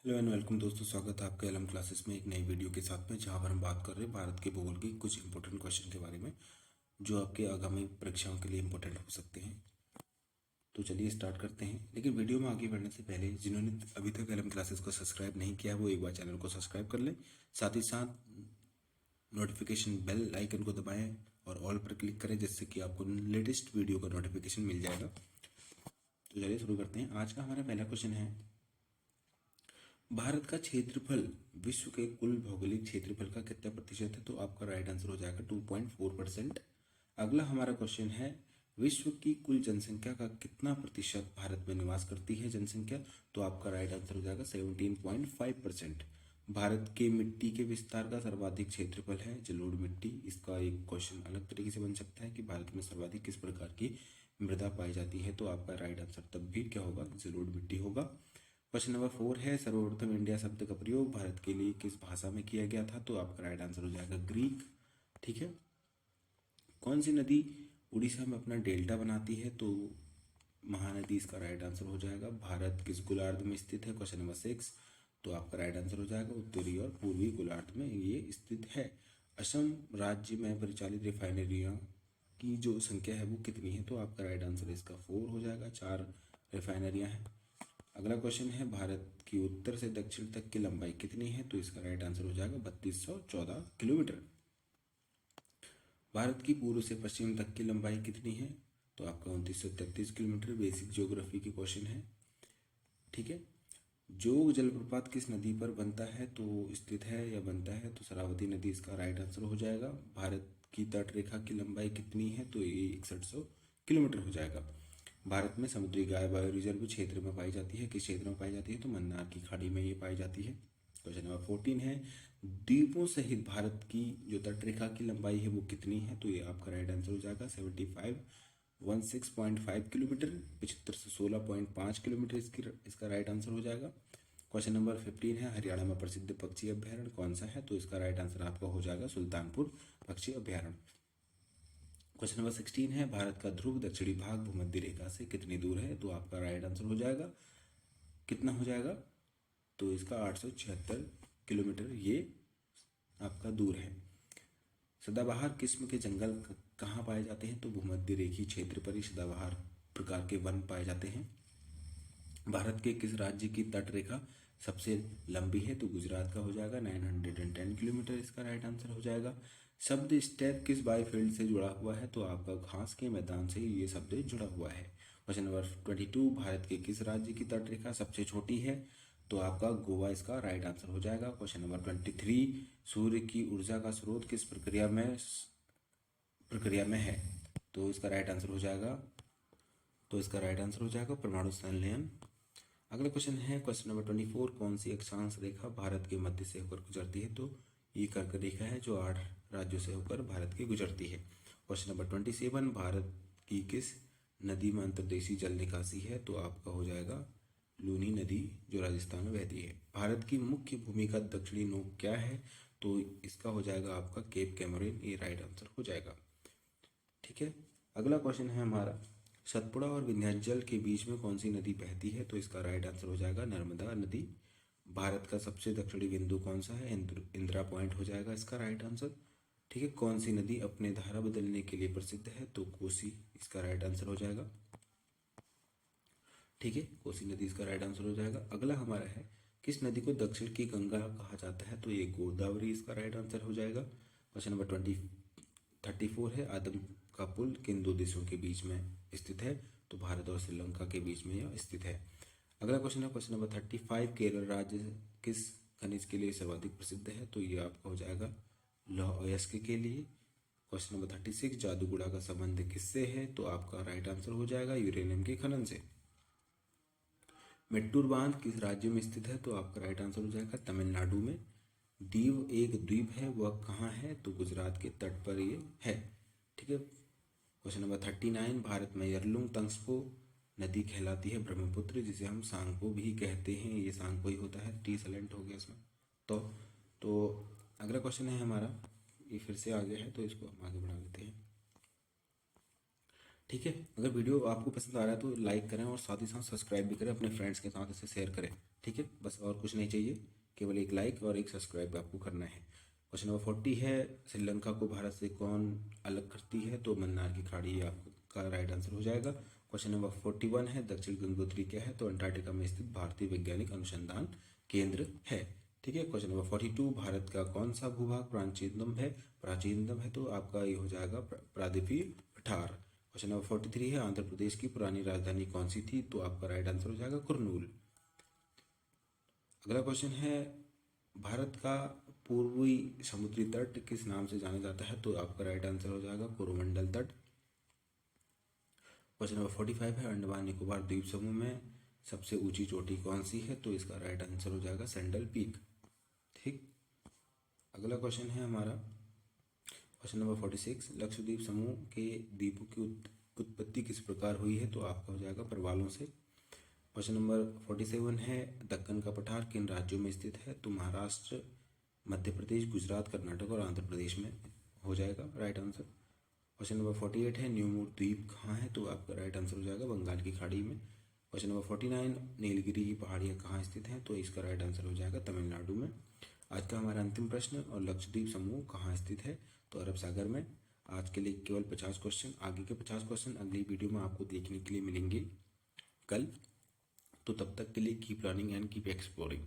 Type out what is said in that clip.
Hello and welcome दोस्तों, स्वागत है आपके एलएम क्लासेस में एक नई वीडियो के साथ में, जहां पर हम बात कर रहे हैं भारत के भूगोल की कुछ इंपॉर्टेंट क्वेश्चन के बारे में जो आपके आगामी परीक्षाओं के लिए इंपॉर्टेंट हो सकते हैं। तो चलिए स्टार्ट करते हैं। लेकिन वीडियो में आगे बढ़ने से पहले जिन्होंने अभी तक एलएम क्लासेस को सब्सक्राइब नहीं किया है वो एक बार चैनल को सब्सक्राइब कर लें, साथ ही साथ नोटिफिकेशन बेल आइकन को दबाएं और ऑल पर क्लिक करें, जिससे कि आपको लेटेस्ट वीडियो का नोटिफिकेशन मिल जाएगा। तो चलिए शुरू करते हैं। आज का हमारा पहला क्वेश्चन है, भारत का क्षेत्रफल विश्व के कुल भौगोलिक क्षेत्रफल का कितना प्रतिशत है? तो आपका राइट आंसर हो जाएगा 2.4%। अगला हमारा क्वेश्चन है, विश्व की कुल जनसंख्या का कितना प्रतिशत भारत में निवास करती है जनसंख्या? तो आपका राइट आंसर हो जाएगा 17.5%। भारत के मिट्टी के विस्तार का सर्वाधिक क्षेत्रफल है जलोढ़ मिट्टी। इसका एक क्वेश्चन अलग तरीके से बन सकता है कि भारत में सर्वाधिक किस प्रकार की मृदा पाई जाती है? तो आपका राइट आंसर तब भी क्या होगा? जलोढ़ मिट्टी होगा। क्वेश्चन नंबर 4 है, सर्वप्रथम इंडिया शब्द का प्रयोग भारत के लिए किस भाषा में किया गया था? तो आपका राइट आंसर हो जाएगा ग्रीक। ठीक है। कौन सी नदी उड़ीसा में अपना डेल्टा बनाती है? तो महानदी इसका राइट आंसर हो जाएगा। भारत किस गोलार्ध में स्थित है? Question number 6। तो आपका राइट आंसर हो जाएगा उत्तरी और पूर्वी गोलार्ध में ये स्थित है। असम राज्य में परिचालित रिफाइनरियां की जो संख्या है वो कितनी है? तो आपका राइट आंसर इसका 4 हो जाएगा। 4 रिफाइनरियां हैं। अगला क्वेश्चन है, भारत की उत्तर से दक्षिण तक की लंबाई कितनी है? तो इसका राइट आंसर हो जाएगा 3214 किलोमीटर। भारत की पूर्व से पश्चिम तक की लंबाई कितनी है? तो आपका 2933 किलोमीटर। बेसिक ज्योग्राफी की क्वेश्चन है। ठीक है। जोग जलप्रपात किस नदी पर बनता है? तो स्थित है या बनता है? तो शरावती नदी इसका राइट आंसर हो जाएगा। भारत की तट रेखा की लंबाई कितनी है? तो ये 6100 किलोमीटर हो जाएगा। भारत में समुद्री गाय बायो रिजर्व क्षेत्र में पाई जाती है। किस क्षेत्र में पाई जाती है? तो मन्नार की खाड़ी में ये पाई जाती है। क्वेश्चन नंबर 14 है, द्वीपों सहित भारत की जो तटरेखा की लंबाई है वो कितनी है? तो ये आपका राइट आंसर हो जाएगा 7516.5 किलोमीटर। 7516.5 किलोमीटर इसका राइट आंसर हो जाएगा। क्वेश्चन नंबर 15 है, हरियाणा में प्रसिद्ध पक्षी अभ्यारण्य कौन सा है? तो इसका राइट आंसर आपका हो जाएगा सुल्तानपुर पक्षी अभ्यारण्य। क्वेश्चन नंबर 16 है, भारत का ध्रुव दक्षिणी भाग भूमध्य रेखा से कितनी दूर है? तो आपका राइट आंसर हो जाएगा, कितना हो जाएगा? तो इसका 876 किलोमीटर ये आपका दूर है। सदाबहार किस्म के जंगल कहाँ पाए जाते हैं? तो भूमध्य रेखीय क्षेत्र पर ही सदाबहार प्रकार के वन पाए जाते हैं। भारत के किस राज्य की तट रेखा सबसे लंबी है? तो गुजरात का हो जाएगा 910 किलोमीटर इसका राइट आंसर हो जाएगा। शब्द स्टेप किस बायोफील्ड से जुड़ा हुआ है? तो आपका घास के मैदान से ये शब्द जुड़ा हुआ है। क्वेश्चन नंबर 22, भारत के किस राज्य की तट रेखा सबसे छोटी है? तो आपका गोवा इसका राइट आंसर हो जाएगा। क्वेश्चन नंबर 23, सूर्य की ऊर्जा का स्रोत किस प्रक्रिया में है? तो इसका राइट आंसर हो जाएगा परमाणु संलयन। अगला क्वेश्चन है, क्वेश्चन नंबर 24, कौन सी अक्षांश रेखा भारत के मध्य से होकर गुजरती है? तो ये कर्क रेखा है जो 8 राज्यों से होकर भारत की गुजरती है। क्वेश्चन नंबर 27, भारत की किस नदी में अंतर्देशीय जल निकासी है? तो आपका हो जाएगा लूनी नदी जो राजस्थान में बहती है। भारत की मुख्य भूमि का दक्षिणी नोक क्या है? तो इसका हो जाएगा आपका केप कैमोरिन, ये राइट आंसर हो जाएगा। ठीक है। अगला क्वेश्चन है हमारा, सतपुड़ा और विंध्याचल के बीच में कौन सी नदी बहती है? तो इसका राइट आंसर हो जाएगा नर्मदा नदी। भारत का सबसे दक्षिणी बिंदु कौन सा है? इंदिरा पॉइंट हो जाएगा इसका राइट आंसर। ठीक है। कौन सी नदी अपने धारा बदलने के लिए प्रसिद्ध है? तो कोसी इसका राइट आंसर हो जाएगा। ठीक है, कोसी नदी इसका राइट आंसर हो जाएगा। अगला हमारा है, किस नदी को दक्षिण की गंगा कहा जाता है? तो ये गोदावरी इसका राइट आंसर हो जाएगा। क्वेश्चन नंबर 34 है, आदम का पुल किन दो देशों के बीच में स्थित है? तो भारत और श्रीलंका के बीच में यह स्थित है। अगला क्वेश्चन है क्वेश्चन नंबर 35, केरल राज्य किस खनिज के लिए सर्वाधिक प्रसिद्ध है? तो ये आपका हो जाएगा लौह अयस्क के लिए। क्वेश्चन नंबर 36, जादूगुड़ा का संबंध किससे है? तो आपका राइट आंसर हो जाएगा यूरेनियम के खनन से। मेट्टूर बांध किस राज्य में स्थित है? तो आपका राइट आंसर हो जाएगा तमिलनाडु में। दीव एक द्वीप है, वह कहाँ है? तो गुजरात के तट पर ये है। ठीक है। क्वेश्चन नंबर 39, भारत में यरलुंग तंगस्पो नदी कहलाती है ब्रह्मपुत्र, जिसे हम सांगपो भी कहते हैं। ये सांगपो ही होता है, टी साइलेंट हो गया इसमें। तो अगला क्वेश्चन है हमारा, ये फिर से आगे है तो इसको हम आगे बढ़ा लेते हैं। ठीक है, अगर वीडियो आपको पसंद आ रहा है तो लाइक करें और साथ ही साथ सब्सक्राइब भी करें, अपने फ्रेंड्स के साथ इसे शेयर करें। ठीक है, बस और कुछ नहीं चाहिए, केवल एक लाइक और एक सब्सक्राइब आपको करना है। क्वेश्चन नंबर 40 है, श्रीलंका को भारत से कौन अलग करती है? तो मन्नार की खाड़ी आपका राइट आंसर हो जाएगा। क्वेश्चन नंबर 41 है, दक्षिण गंगोत्री क्या है? तो अंटार्कटिका में स्थित भारतीय वैज्ञानिक अनुसंधान केंद्र है। ठीक है, क्वेश्चन नंबर 42, भारत का कौन सा भूभाग प्राचीनतम है? प्राचीनतम है तो आपका ये हो जाएगा प्रायद्वीपीय पठार। क्वेश्चन नंबर 43 है, आंध्र प्रदेश की पुरानी राजधानी कौन सी थी? तो आपका राइट आंसर हो जाएगा कुर्नूल। अगला क्वेश्चन है, भारत का पूर्वी समुद्री तट किस नाम से जाना जाता है? तो आपका राइट आंसर हो जाएगा कोरोमंडल तट। क्वेश्चन नंबर 45 है, अंडमान निकोबार द्वीप समूह में सबसे ऊंची चोटी कौन सी है? तो इसका राइट आंसर हो जाएगा सैंडल पीक। ठीक, अगला क्वेश्चन है हमारा क्वेश्चन नंबर 46, लक्षद्वीप समूह के द्वीपों की उत्पत्ति किस प्रकार हुई है? तो आपका हो जाएगा प्रवालों से। क्वेश्चन नंबर 47 है, दक्कन का पठार किन राज्यों में स्थित है? तो महाराष्ट्र, मध्य प्रदेश, गुजरात, कर्नाटक और आंध्र प्रदेश में हो जाएगा राइट आंसर। क्वेश्चन नंबर 48 है, न्यूमूर द्वीप कहाँ है? तो आपका राइट आंसर हो जाएगा बंगाल की खाड़ी में। क्वेश्चन नंबर 49, नीलगिरी की पहाड़ियाँ कहाँ स्थित हैं? तो इसका राइट आंसर हो जाएगा तमिलनाडु में। आज का हमारा अंतिम प्रश्न, और लक्षद्वीप समूह कहाँ स्थित है? तो अरब सागर में। आज के लिए केवल 50 क्वेश्चन, आगे के 50 क्वेश्चन अगली वीडियो में आपको देखने के लिए मिलेंगे कल। तो तब तक के लिए keep learning and keep exploring.